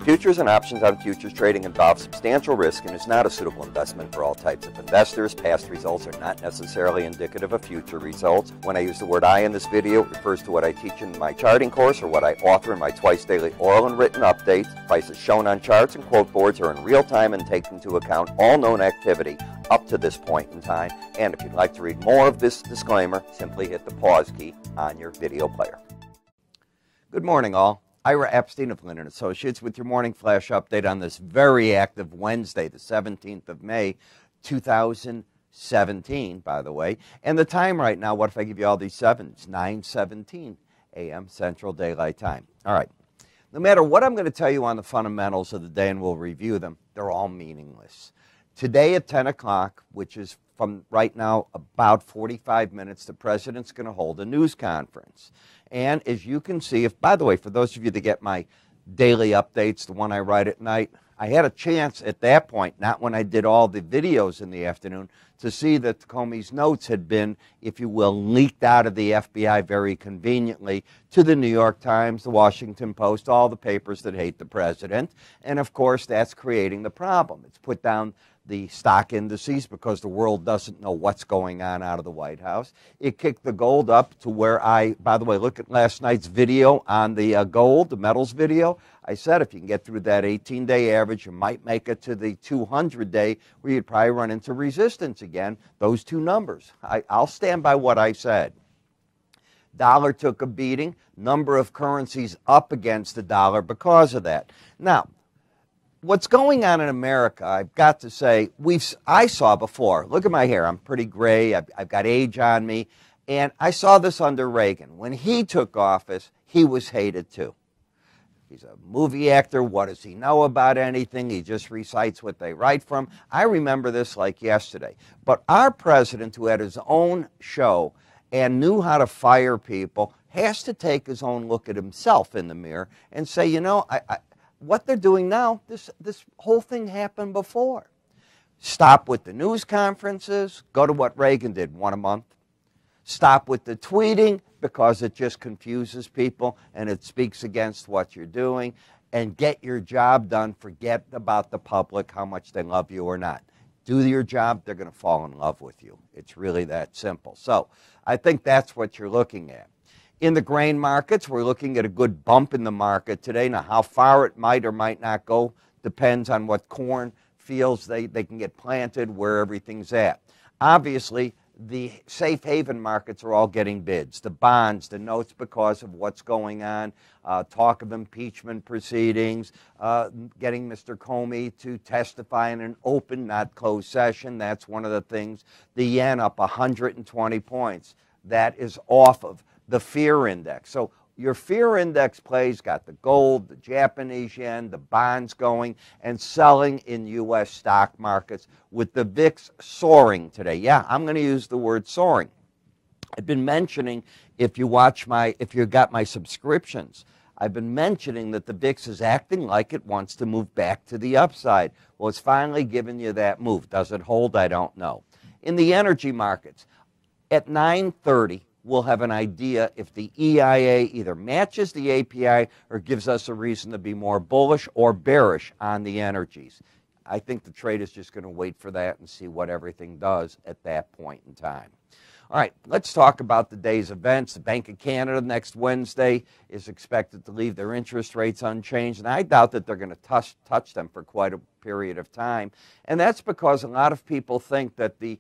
Futures and options on futures trading involve substantial risk and is not a suitable investment for all types of investors. Past results are not necessarily indicative of future results. When I use the word I in this video, it refers to what I teach in my charting course or what I author in my twice daily oral and written updates. Prices shown on charts and quote boards are in real time and take into account all known activity up to this point in time. And if you'd like to read more of this disclaimer, simply hit the pause key on your video player. Good morning, all. Ira Epstein of Linden Associates with your morning flash update on this very active Wednesday, the 17th of May, 2017, by the way. And the time right now, what if I give you all these sevens? 9:17 a.m. Central Daylight Time. All right. No matter what I'm going to tell you on the fundamentals of the day, and we'll review them, they're all meaningless. Today at 10 o'clock, which is from right now about 45 minutes, the president's going to hold a news conference. And as you can see, by the way, for those of you that get my daily updates, the one I write at night, I had a chance at that point, not when I did all the videos in the afternoon, to see that Comey's notes had been, if you will, leaked out of the FBI very conveniently to the New York Times, the Washington Post, all the papers that hate the president. And of course, that's creating the problem. It's put down the stock indices because the world doesn't know what's going on out of the White House. It kicked the gold up to where by the way, look at last night's video on the gold, the metals video. I said if you can get through that 18-day average, you might make it to the 200-day where you'd probably run into resistance again, those two numbers. I'll stand by what I said. Dollar took a beating, number of currencies up against the dollar because of that. Now, what's going on in America, I've got to say, I saw before. Look at my hair. I'm pretty gray. I've got age on me. And I saw this under Reagan. When he took office, he was hated too. He's a movie actor. What does he know about anything? He just recites what they write from. I remember this like yesterday. But our president, who had his own show and knew how to fire people, has to take his own look at himself in the mirror and say, you know, what they're doing now, this whole thing happened before. Stop with the news conferences, go to what Reagan did, one a month. Stop with the tweeting because it just confuses people and it speaks against what you're doing. And get your job done. Forget about the public, how much they love you or not. Do your job, they're going to fall in love with you. It's really that simple. So I think that's what you're looking at. In the grain markets, we're looking at a good bump in the market today. Now, how far it might or might not go depends on what corn fields they can get planted, where everything's at. Obviously, the safe haven markets are all getting bids. The bonds, the notes, because of what's going on, talk of impeachment proceedings, getting Mr. Comey to testify in an open, not closed session. That's one of the things. The yen up 120 points. That is off of the fear index. So your fear index plays got the gold, the Japanese yen, the bonds going and selling in U.S. stock markets with the VIX soaring today. Yeah, I'm going to use the word soaring. I've been mentioning, if you got my subscriptions, I've been mentioning that the VIX is acting like it wants to move back to the upside. Well, it's finally given you that move. Does it hold? I don't know. In the energy markets, at 9:30, we'll have an idea if the EIA either matches the API or gives us a reason to be more bullish or bearish on the energies. I think the trade is just going to wait for that and see what everything does at that point in time. All right, let's talk about the day's events. The Bank of Canada next Wednesday is expected to leave their interest rates unchanged, and I doubt that they're going to touch them for quite a period of time. And that's because a lot of people think that the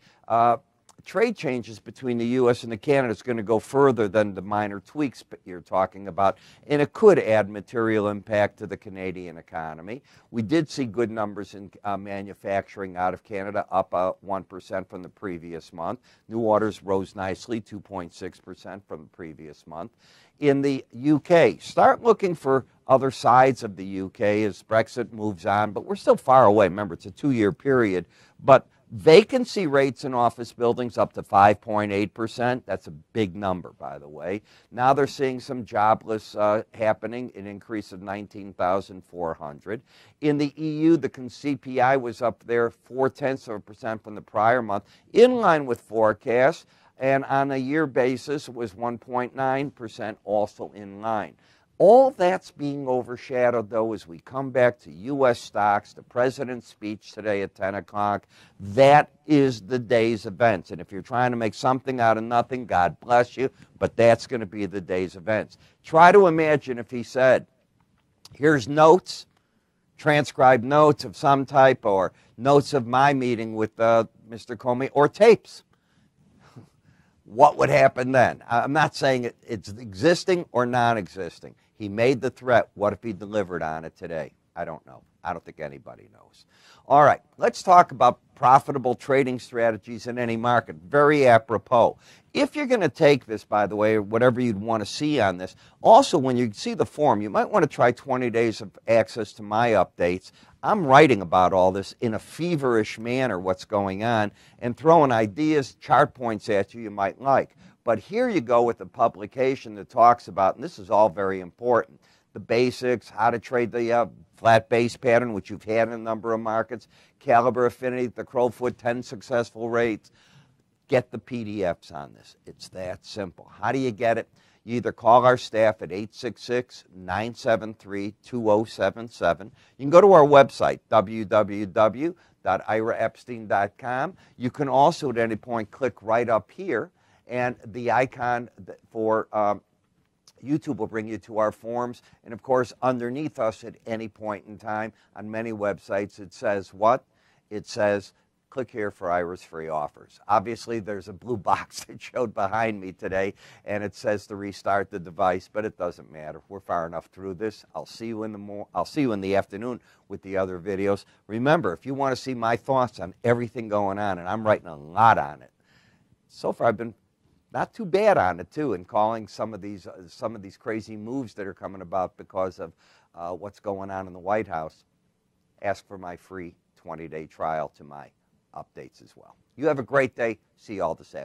trade changes between the U.S. and Canada is going to go further than the minor tweaks you're talking about, and it could add material impact to the Canadian economy. We did see good numbers in manufacturing out of Canada, up 1% from the previous month. New orders rose nicely, 2.6% from the previous month. In the UK, start looking for other sides of the UK as Brexit moves on, but we're still far away. Remember, it's a 2-year period, but vacancy rates in office buildings up to 5.8%. That's a big number, by the way. Now they're seeing some jobless happening, an increase of 19,400. In the EU, the CPI was up there 0.4% from the prior month, in line with forecasts, and on a year basis, it was 1.9%, also in line. All that's being overshadowed, though, as we come back to U.S. stocks, the president's speech today at 10 o'clock. That is the day's events. And if you're trying to make something out of nothing, God bless you, but that's going to be the day's events. Try to imagine if he said, here's notes, transcribed notes of some type, or notes of my meeting with Mr. Comey, or tapes. What would happen then? I'm not saying it's existing or non-existing. He made the threat. What if he delivered on it today? I don't know. I don't think anybody knows. All right, let's talk about profitable trading strategies in any market. Very apropos. If you're going to take this, by the way, or whatever you'd want to see on this, also when you see the form, you might want to try 20 days of access to my updates. I'm writing about all this in a feverish manner, what's going on, and throwing ideas, chart points at you might like. But here you go with a publication that talks about, and this is all very important, the basics, how to trade the flat base pattern, which you've had in a number of markets, caliber affinity, the Crowfoot 10 successful rates. Get the PDFs on this. It's that simple. How do you get it? You either call our staff at 866-973-2077. You can go to our website, www.iraepstein.com. You can also at any point click right up here, and the icon for YouTube will bring you to our forums. And of course, underneath us at any point in time on many websites, it says what? It says, click here for Ira's free offers. Obviously, there's a blue box that showed behind me today, and it says to restart the device, but it doesn't matter. We're far enough through this. I'll see you in the afternoon with the other videos. Remember, if you want to see my thoughts on everything going on, and I'm writing a lot on it, so far I've been not too bad on it too, in calling some of these crazy moves that are coming about because of what's going on in the White House. Ask for my free 20-day trial to my updates as well. You have a great day. See you all this afternoon.